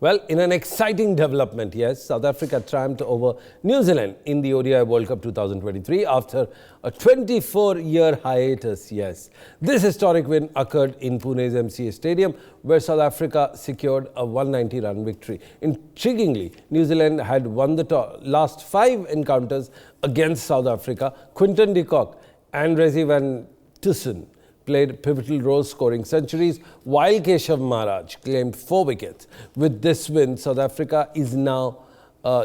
Well, in an exciting development, yes, South Africa triumphed over New Zealand in the ODI World Cup 2023 after a 24-year hiatus, yes. This historic win occurred in Pune's MCA Stadium, where South Africa secured a 190-run victory. Intriguingly, New Zealand had won the last 5 encounters against South Africa. Quinton de Kock and Resi van Tussen played pivotal roles, scoring centuries, while Keshav Maharaj claimed 4 wickets. With this win, South Africa is now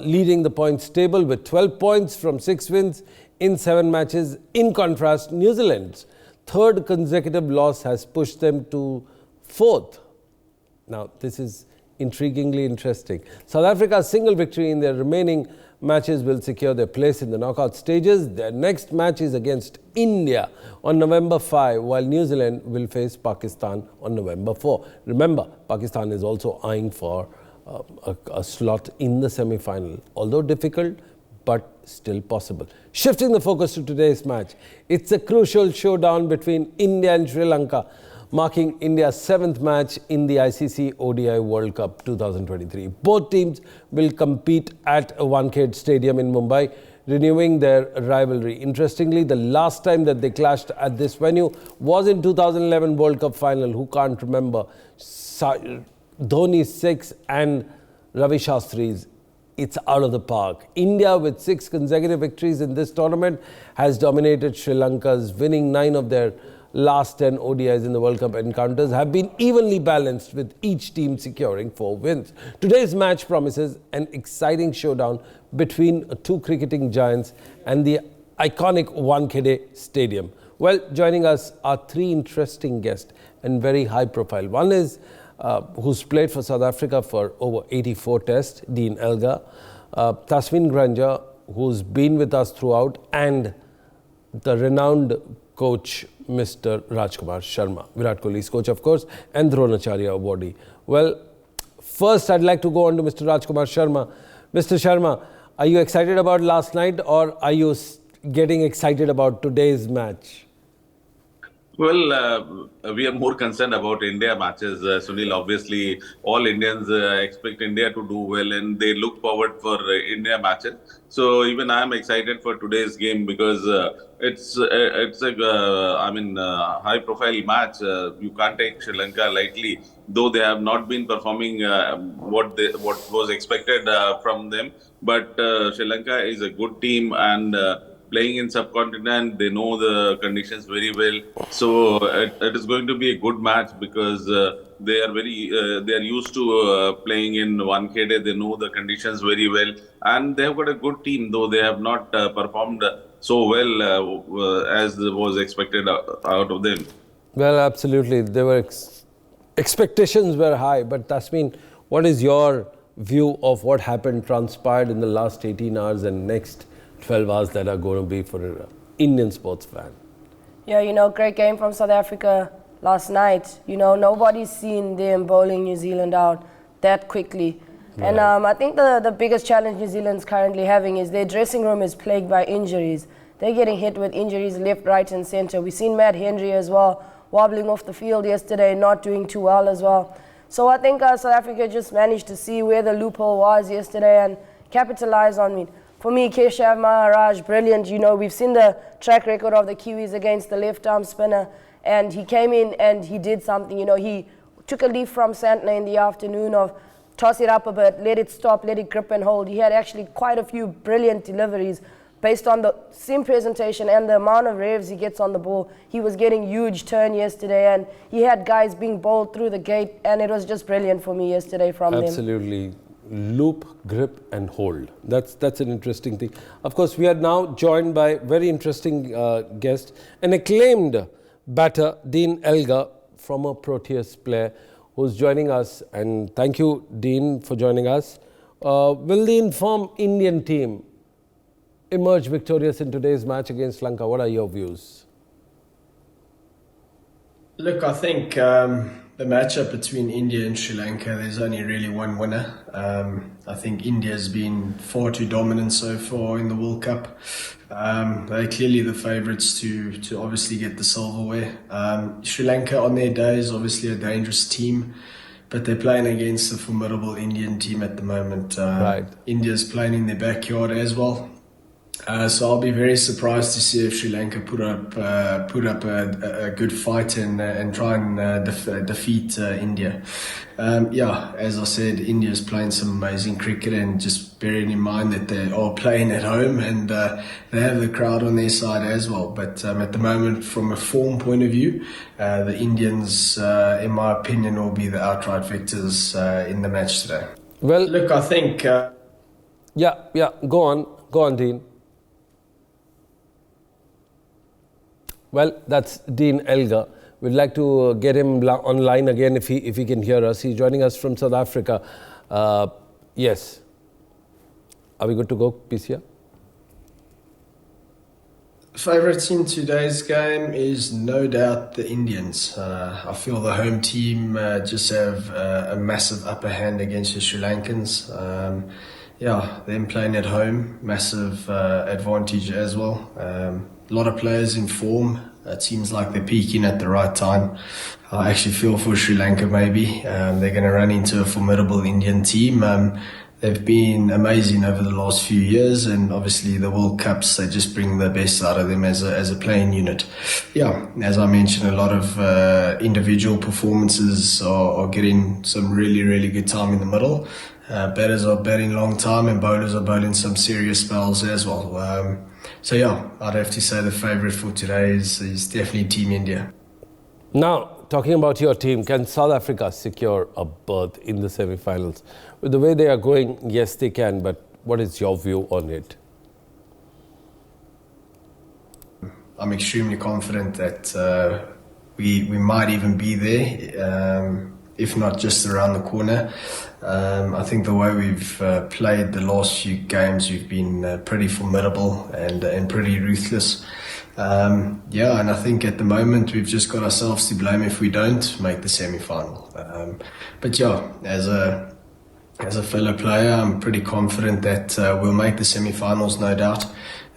leading the points table with 12 points from 6 wins in 7 matches. In contrast, New Zealand's 3rd consecutive loss has pushed them to 4th. Now, this is intriguingly interesting. South Africa's single victory in their remaining matches will secure their place in the knockout stages. Their next match is against India on November 5, while New Zealand will face Pakistan on November 4. Remember, Pakistan is also eyeing for a slot in the semi-final, although difficult, but still possible. Shifting the focus to today's match, it's a crucial showdown between India and Sri Lanka, marking India's 7th match in the ICC ODI World Cup 2023. Both teams will compete at a Wankhede Stadium in Mumbai, renewing their rivalry. Interestingly, the last time that they clashed at this venue was in 2011 World Cup final. Who can't remember? Dhoni's 6 and Ravi Shastri's. It's out of the park. India, with 6 consecutive victories in this tournament, has dominated Sri Lanka's, winning 9 of their last 10 ODIs in the World Cup encounters have been evenly balanced, with each team securing 4 wins. Today's match promises an exciting showdown between 2 cricketing giants and the iconic Wankhede Stadium. Well, joining us are 3 interesting guests and very high profile. One is who's played for South Africa for over 84 tests, Dean Elgar, Tasmin Granger, who's been with us throughout, and the renowned coach, Mr. Rajkumar Sharma, Virat Kohli's coach, of course, and Dronacharya awardee. Well, first I'd like to go on to Mr. Rajkumar Sharma. Mr. Sharma, are you excited about last night, or are you getting excited about today's match? Well, we are more concerned about India matches, Sunil. Obviously, all Indians expect India to do well, and they look forward for India matches. So even I am excited for today's game because it's a high-profile match. You can't take Sri Lanka lightly, though they have not been performing what was expected from them. But Sri Lanka is a good team, and playing in subcontinent, they know the conditions very well. So it is going to be a good match because they are used to playing in Wankhede. They know the conditions very well, and they have got a good team, though they have not performed so well as was expected out of them. Well, absolutely. There were expectations were high, but Tasmin, what is your view of what transpired in the last 18 hours and next 12 hours that are going to be for an Indian sports fan? Yeah, great game from South Africa last night. Nobody's seen them bowling New Zealand out that quickly. Right. And I think the biggest challenge New Zealand's currently having is their dressing room is plagued by injuries. They're getting hit with injuries left, right and center. We've seen Matt Henry as well, wobbling off the field yesterday, not doing too well as well. So I think South Africa just managed to see where the loophole was yesterday and capitalize on it. For me, Keshav Maharaj, brilliant. We've seen the track record of the Kiwis against the left-arm spinner, and he came in and he did something. He took a leaf from Santner in the afternoon of toss it up a bit, let it stop, let it grip and hold. He had actually quite a few brilliant deliveries based on the sim presentation and the amount of revs he gets on the ball. He was getting huge turn yesterday, and he had guys being bowled through the gate, and it was just brilliant for me yesterday from them. Absolutely. Loop, grip and hold. That's an interesting thing. Of course, we are now joined by very interesting guest, an acclaimed batter, Dean Elgar, former Proteas player, who's joining us. And thank you, Dean, for joining us. Will the informed Indian team emerge victorious in today's match against Lanka? What are your views? Look, I think the matchup between India and Sri Lanka, there's only really one winner. I think India's been far too dominant so far in the World Cup. They're clearly the favourites to obviously get the silverware. Sri Lanka on their day is obviously a dangerous team. but they're playing against a formidable Indian team at the moment. Right. India's playing in their backyard as well. So I'll be very surprised to see if Sri Lanka put up a good fight and try and defeat India. As I said, India's playing some amazing cricket, and just bearing in mind that they are playing at home and they have the crowd on their side as well. But at the moment, from a form point of view, the Indians, in my opinion, will be the outright victors in the match today. Well, Look, I think... Go on, Dean. Well, that's Dean Elgar. We'd like to get him online again if he can hear us. He's joining us from South Africa. Yes. Are we good to go, PCR? Favourites in today's game is no doubt the Indians. I feel the home team just have a massive upper hand against the Sri Lankans. Them playing at home, massive advantage as well. A lot of players in form. It seems like they're peaking at the right time. I actually feel for Sri Lanka maybe. They're going to run into a formidable Indian team. They've been amazing over the last few years, and obviously the World Cups, they just bring the best out of them as a playing unit. As I mentioned, a lot of individual performances are getting some really, really good time in the middle. Batters are batting long time, and bowlers are bowling some serious spells as well. I'd have to say the favourite for today is definitely Team India. Now, talking about your team, can South Africa secure a berth in the semi-finals? With the way they are going, yes, they can, but what is your view on it? I'm extremely confident that we might even be there, if not just around the corner. I think the way we've played the last few games, we've been pretty formidable and pretty ruthless. And I think at the moment we've just got ourselves to blame if we don't make the semi-final. As a fellow player, I'm pretty confident that we'll make the semi-finals, no doubt.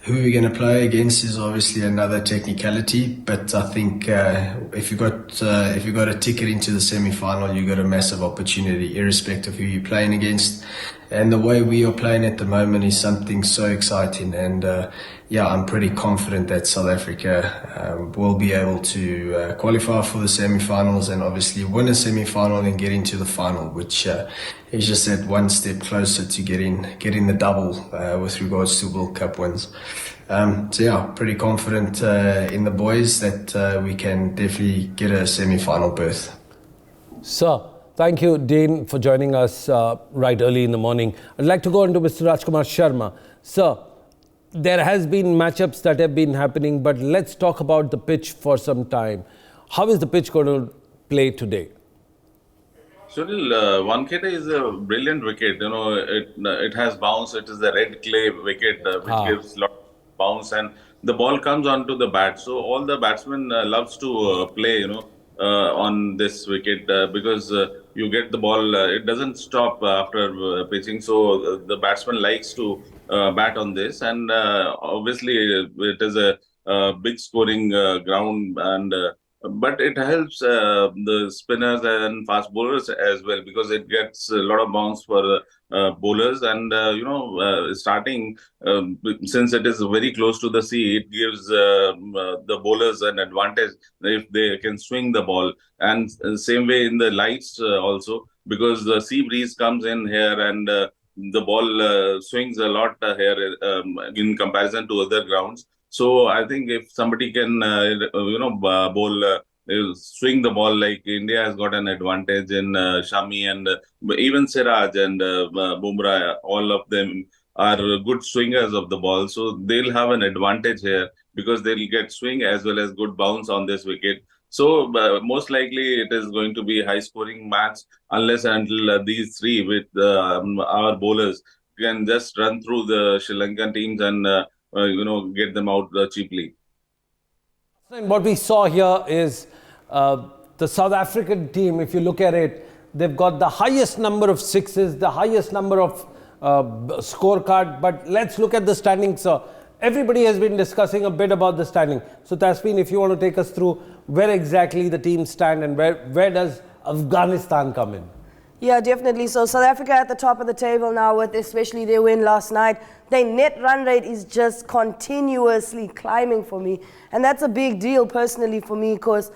Who we're going to play against is obviously another technicality, but I think if you got a ticket into the semi-final, you got a massive opportunity, irrespective of who you're playing against. And the way we are playing at the moment is something so exciting, and I'm pretty confident that South Africa will be able to qualify for the semi-finals and obviously win a semi-final and get into the final, which is just that one step closer to getting the double with regards to World Cup wins. Pretty confident in the boys that we can definitely get a semi-final berth. Sir, thank you, Dean, for joining us right early in the morning. I'd like to go on to Mr. Rajkumar Sharma. Sir, there has been matchups that have been happening, but let's talk about the pitch for some time. How is the pitch going to play today? Sunil, Wankhede is a brilliant wicket. It has bounce. It is a red clay wicket which gives a lot of bounce, and the ball comes onto the bat. So all the batsmen loves to play, on this wicket because you get the ball. It doesn't stop after pitching. So the batsman likes to bat on this, and obviously it is a big scoring ground, and but it helps the spinners and fast bowlers as well, because it gets a lot of bounce for bowlers, and starting since it is very close to the sea, it gives the bowlers an advantage if they can swing the ball. And same way in the lights also, because the sea breeze comes in here, and the ball swings a lot here in comparison to other grounds. So I think if somebody can, bowl, swing the ball, like India has got an advantage in Shami, and even Siraj and Bumrah, all of them are good swingers of the ball. So they'll have an advantage here because they'll get swing as well as good bounce on this wicket. So most likely it is going to be a high-scoring match unless until these three with our bowlers can just run through the Sri Lankan teams and get them out cheaply. What we saw here is the South African team, if you look at it, they've got the highest number of sixes, the highest number of scorecard. But let's look at the standings, sir. Everybody has been discussing a bit about the standing. So Tasmin, if you want to take us through where exactly the teams stand and where does Afghanistan come in? Yeah, definitely. So South Africa at the top of the table now with especially their win last night. Their net run rate is just continuously climbing for me. And that's a big deal personally for me because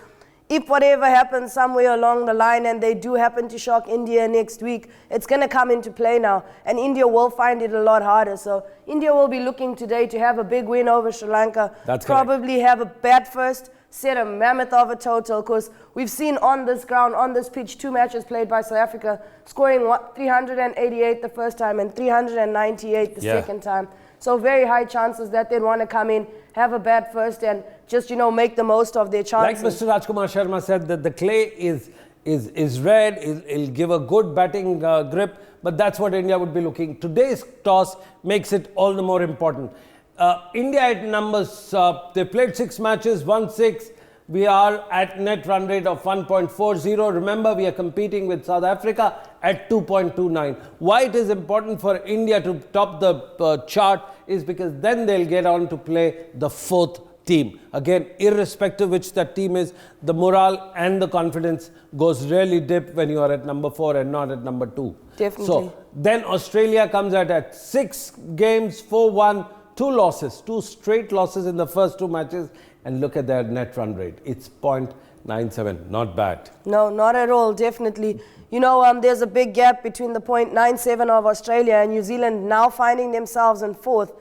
if whatever happens somewhere along the line and they do happen to shock India next week, it's going to come into play now. And India will find it a lot harder. So India will be looking today to have a big win over Sri Lanka. That's correct. Probably have a bat first, set a mammoth of a total because we've seen on this ground, on this pitch, 2 matches played by South Africa, scoring 388 the first time and 398 the second time. So very high chances that they'd want to come in, have a bat first and just, make the most of their chances. Like Mr. Rajkumar Sharma said, that the clay is red, it'll give a good batting grip, but that's what India would be looking. Today's toss makes it all the more important. India at numbers, they played 6 matches, won 6. We are at net run rate of 1.40. Remember, we are competing with South Africa at 2.29. Why it is important for India to top the chart is because then they'll get on to play the 4th team. Again, irrespective which that team is, the morale and the confidence goes really dip when you are at number 4 and not at number 2. Definitely. So then Australia comes at 6 games, 4-1, 2 losses, 2 straight losses in the first 2 matches. And look at their net run rate. It's 0.97. Not bad. No, not at all. Definitely. There's a big gap between the 0.97 of Australia and New Zealand now finding themselves in 4th.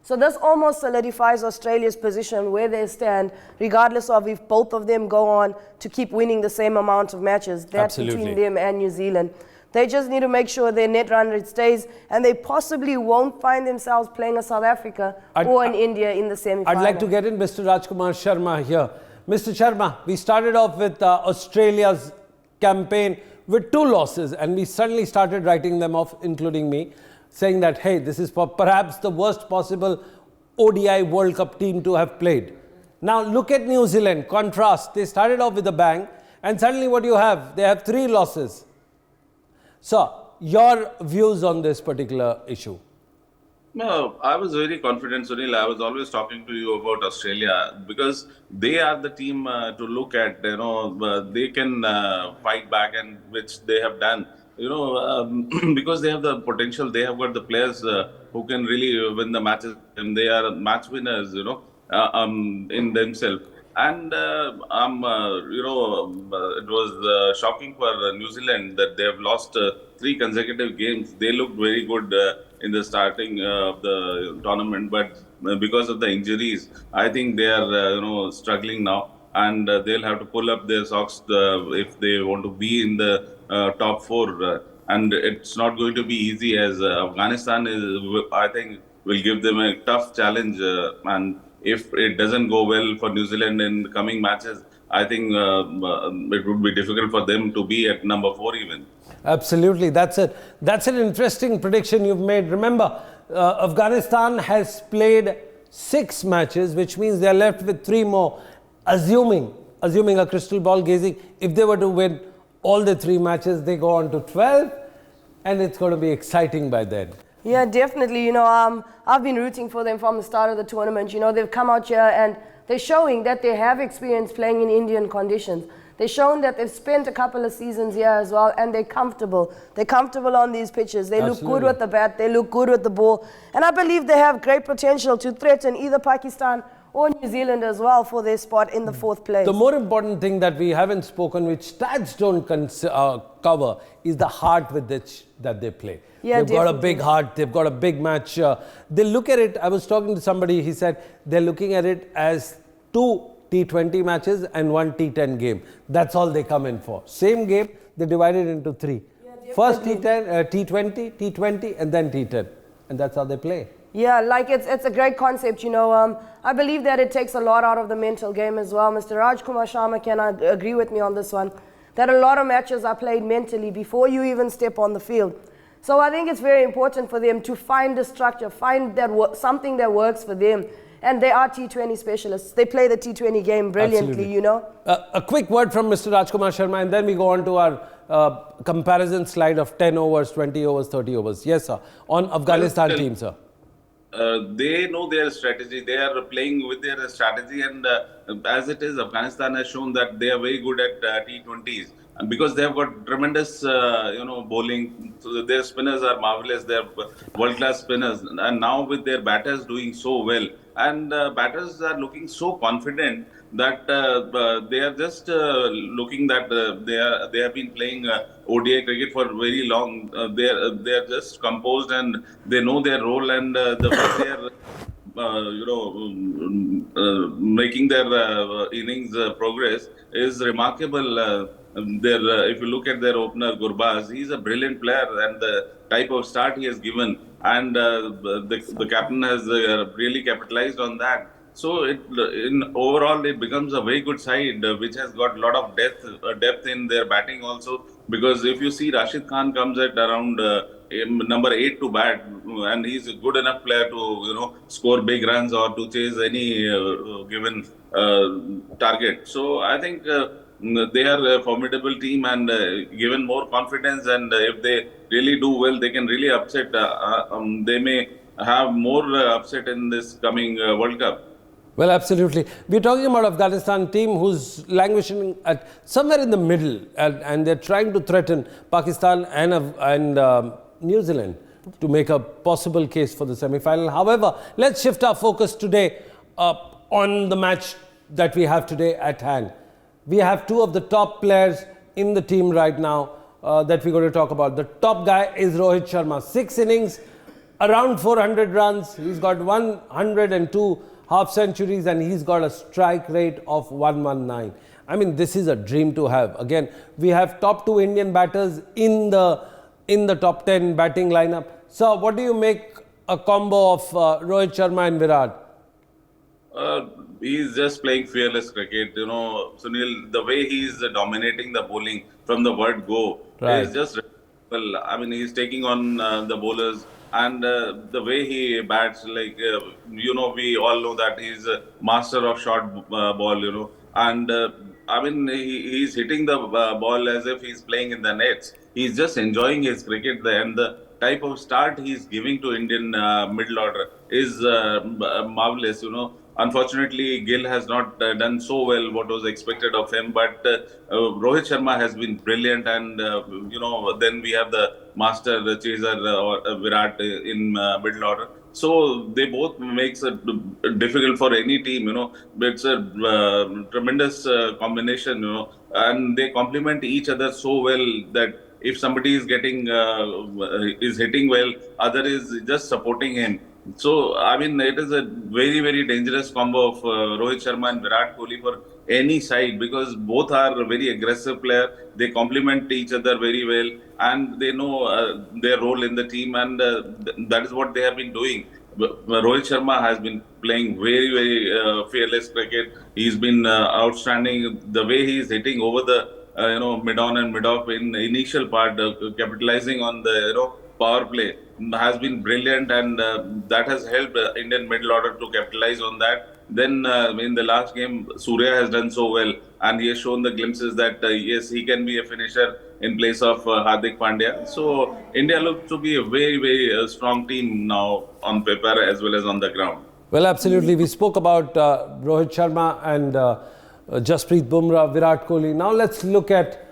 So this almost solidifies Australia's position where they stand, regardless of if both of them go on to keep winning the same amount of matches. That's between them and New Zealand. They just need to make sure their net run rate stays, and they possibly won't find themselves playing a South Africa or an India in the semi-final. I'd like to get in Mr. Rajkumar Sharma here. Mr. Sharma, we started off with Australia's campaign with 2 losses, and we suddenly started writing them off, including me, saying that, hey, this is perhaps the worst possible ODI World Cup team to have played. Now, look at New Zealand. Contrast. They started off with a bang, and suddenly what you have? They have 3 losses. So, your views on this particular issue? No, I was very confident, Sunil. I was always talking to you about Australia because they are the team to look at. They can fight back, and which they have done. Because they have the potential. They have got the players who can really win the matches, and they are match winners. In themselves. And it was shocking for New Zealand that they have lost 3 consecutive games. They looked very good in the starting of the tournament, but because of the injuries, I think they are struggling now, and they'll have to pull up their socks if they want to be in the top 4. And it's not going to be easy, as Afghanistan I think, will give them a tough challenge, and if it doesn't go well for New Zealand in the coming matches, I think it would be difficult for them to be at number 4 even. Absolutely. That's it. That's an interesting prediction you've made. Remember, Afghanistan has played 6 matches, which means they're left with 3 more. Assuming a crystal ball gazing, if they were to win all the 3 matches, they go on to 12, and it's going to be exciting by then. Yeah, definitely. I've been rooting for them from the start of the tournament. They've come out here and they're showing that they have experience playing in Indian conditions. They've shown that they've spent a couple of seasons here as well, and they're comfortable. They're comfortable on these pitches. They look good with the bat. They look good with the ball. And I believe they have great potential to threaten either Pakistan or New Zealand as well for their spot in the 4th place. The more important thing that we haven't spoken, which stats don't cover, is the heart with which that they play. Yeah, they've got a big heart. They've got a big match. They look at it. I was talking to somebody. He said they're looking at it as 2 T20 matches and 1 T10 game. That's all they come in for. Same game, they divide it into 3. Yeah, first T10, T20, T20, and then T10. And that's how they play. Yeah, it's a great concept, I believe that it takes a lot out of the mental game as well. Mr. Rajkumar Sharma can agree with me on this one, that a lot of matches are played mentally before you even step on the field. So I think it's very important for them to find a structure, find that something that works for them. And they are T20 specialists. They play the T20 game brilliantly, A quick word from Mr. Rajkumar Sharma, and then we go on to our comparison slide of 10 overs, 20 overs, 30 overs. Yes, sir. On Afghanistan team, sir. They know their strategy. They are playing with their strategy, and as it is, Afghanistan has shown that they are very good at T20s. and because they have got tremendous, bowling. So their spinners are marvelous. They are world-class spinners, and now with their batters doing so well, and batters are looking so confident that they are just looking that they have been playing ODI cricket for very long. They are just composed and they know their role, and the way they are making their innings progress is remarkable. If you look at their opener Gurbaz, he's a brilliant player, and the type of start he has given, and the captain has really capitalized on that. So in overall it becomes a very good side which has got a lot of depth in their batting also. Because if you see Rashid Khan comes at around number 8 to bat, and he's a good enough player to score big runs or to chase any given target. So I think they are a formidable team, and given more confidence, and if they really do well, they can really upset. They may have more upset in this coming World Cup. Well, absolutely. We're talking about Afghanistan team who's languishing at somewhere in the middle, and they're trying to threaten Pakistan and New Zealand to make a possible case for the semi-final. However, let's shift our focus today on the match that we have today at hand. We have two of the top players in the team right now that we're going to talk about. The top guy is Rohit Sharma. 6 innings, around 400 runs. He's got 102 half centuries, and he's got a strike rate of 119. I mean, this is a dream to have. Again, we have top 2 Indian batters in the top 10 batting lineup. So what do you make a combo of Rohit Sharma and Virat? He's just playing fearless cricket. Sunil, the way he's dominating the bowling from the word go is just, well, I mean, he's taking on the bowlers. And the way he bats, like, we all know that he's a master of short ball, and I mean, he's hitting the ball as if he's playing in the nets. He's just enjoying his cricket there, and the type of start he's giving to Indian middle order is marvelous, Unfortunately, Gill has not done so well what was expected of him, but Rohit Sharma has been brilliant, and then we have the master chaser Virat in middle order. So they both makes it difficult for any team, It's a tremendous combination, and they complement each other so well that if somebody is is hitting well, other is just supporting him. So, I mean, it is a very, very dangerous combo of Rohit Sharma and Virat Kohli for any side, because both are very aggressive players. They complement each other very well, and they know their role in the team, and that is what they have been doing. Rohit Sharma has been playing very, very fearless cricket. He's been outstanding. The way he's hitting over the mid-on and mid-off in the initial part, capitalizing on the power play has been brilliant, and that has helped Indian middle order to capitalize on that. Then in the last game, Surya has done so well, and he has shown the glimpses that yes, he can be a finisher in place of Hardik Pandya. So India looks to be a very, very strong team now on paper as well as on the ground. Well, absolutely. We spoke about Rohit Sharma and Jasprit Bumrah, Virat Kohli. Now let's look at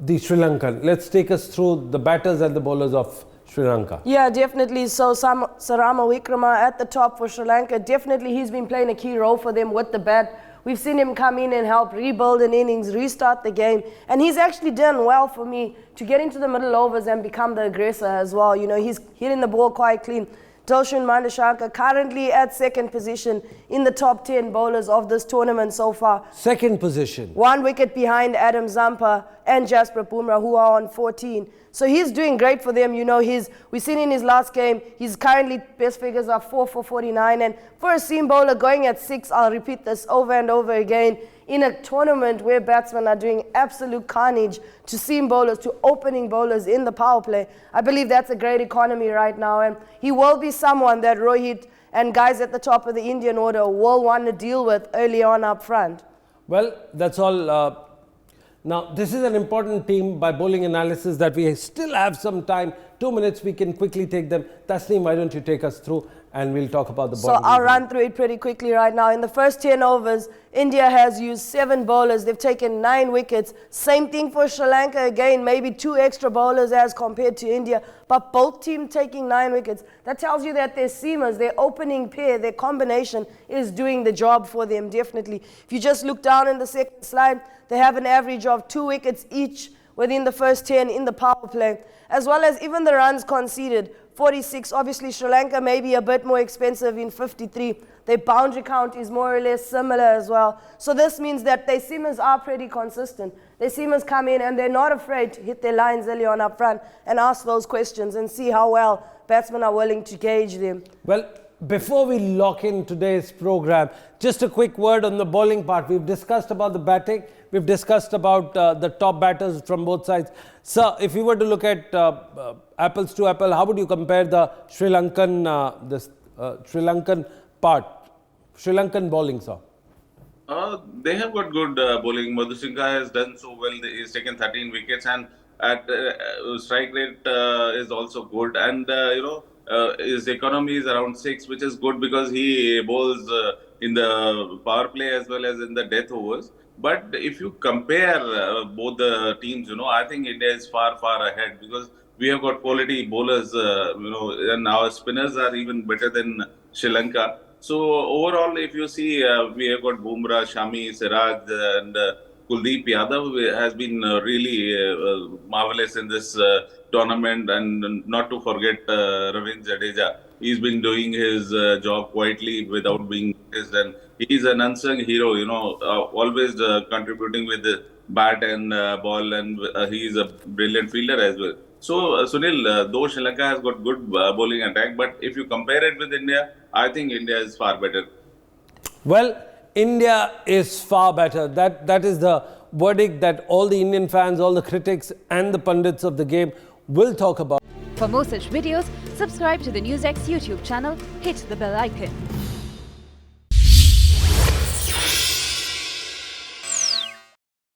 the Sri Lankan. Let's take us through the batters and the bowlers of Sri Lanka. Yeah, definitely. So Sarama Wickrama at the top for Sri Lanka. Definitely he's been playing a key role for them with the bat. We've seen him come in and help rebuild an innings, restart the game. And he's actually done well for me to get into the middle overs and become the aggressor as well. He's hitting the ball quite clean. Dilshan Mandashaka currently at second position in the top 10 bowlers of this tournament so far. Second position. 1 wicket behind Adam Zampa and Jasprit Bumrah, who are on 14. So he's doing great for them. We've seen in his last game, his currently best figures are 4 for 49. And for a seam bowler going at 6, I'll repeat this over and over again, in a tournament where batsmen are doing absolute carnage to seam bowlers, to opening bowlers in the power play, I believe that's a great economy right now. And he will be someone that Rohit and guys at the top of the Indian order will want to deal with early on up front. Well, that's all. Now, this is an important team by bowling analysis that we still have some time 2 minutes, we can quickly take them. Tasneem, why don't you take us through and we'll talk about the So bowling. I'll run through it pretty quickly right now. In the first 10 overs, India has used 7 bowlers. They've taken 9 wickets. Same thing for Sri Lanka. Again, maybe 2 extra bowlers as compared to India. But both teams taking 9 wickets. That tells you that their seamers, their opening pair, their combination is doing the job for them, definitely. If you just look down in the second slide, they have an average of 2 wickets each within the first 10 in the power play, as well as even the runs conceded. 46, obviously Sri Lanka may be a bit more expensive in 53. Their boundary count is more or less similar as well. So this means that their seamers are pretty consistent. Their seamers come in and they're not afraid to hit their lines early on up front and ask those questions and see how well batsmen are willing to gauge them. Well, before we lock in today's program, just a quick word on the bowling part. We've discussed about the batting. We've discussed about the top batters from both sides. Sir, if you were to look at apples to apple, how would you compare the Sri Lankan bowling, sir? They have got good bowling. Madhusingha has done so well. He's taken 13 wickets and at strike rate is also good. And, his economy is around 6, which is good because he bowls in the power play as well as in the death overs. But if you compare both the teams, I think India is far, far ahead because we have got quality bowlers, and our spinners are even better than Sri Lanka. So overall, if you see, we have got Bumrah, Shami, Siraj, and Kuldeep Yadav has been really marvelous in this tournament, and not to forget Ravindra Jadeja. He's been doing his job quietly without being noticed, and he's an unsung hero. Always contributing with the bat and ball, and he's a brilliant fielder as well. So, Sunil, though Sri Lanka has got good bowling attack, but if you compare it with India, I think India is far better. Well, India is far better. That is the verdict that all the Indian fans, all the critics and the pundits of the game will talk about. For more such videos, subscribe to the NewsX YouTube channel, hit the bell icon.